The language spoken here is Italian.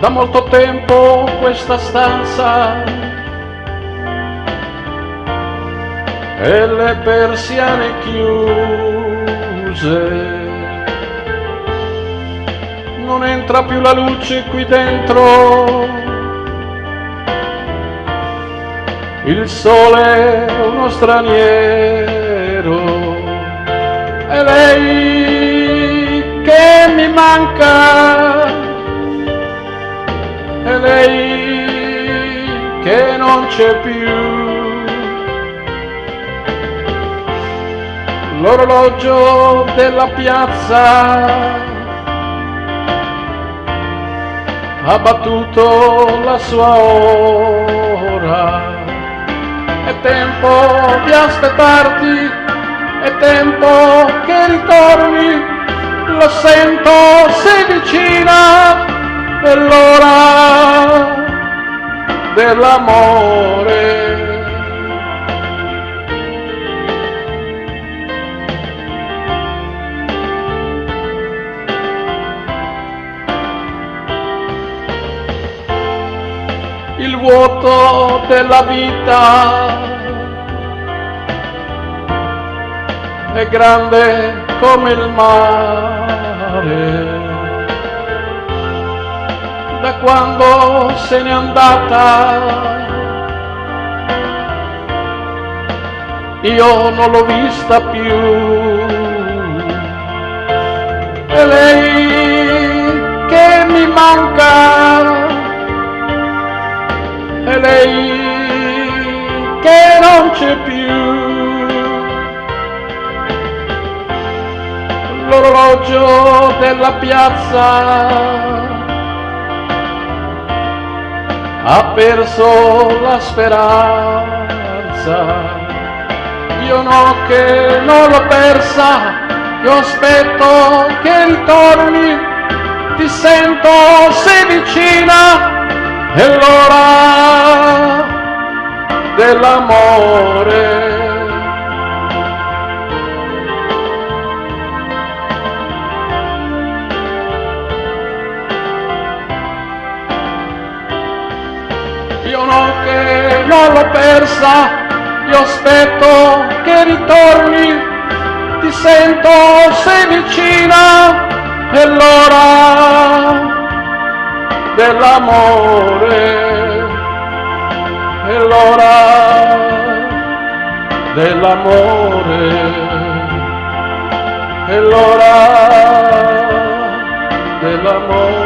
Da molto tempo questa stanza e le persiane chiuse, non entra più la luce qui dentro, il sole è uno straniero, è lei che mi manca, è lei che non c'è più. L'orologio della piazza ha battuto la sua ora. È tempo di aspettarti, è tempo che ritorni, lo sento, sei vicina, è l'ora dell'amore. Il vuoto della vita è grande come il mare, da quando se n'è andata io non l'ho vista più. È lei che mi manca, è lei che non c'è più. L'orologio della piazza ha perso la speranza. Io no che non l'ho persa, io aspetto che ritorni, ti sento, sei vicina, è l'ora dell'amore. Io no che non l'ho persa, io aspetto che ritorni, ti sento, sei vicina, è l'ora dell'amore, è l'ora dell'amore, è l'ora dell'amore.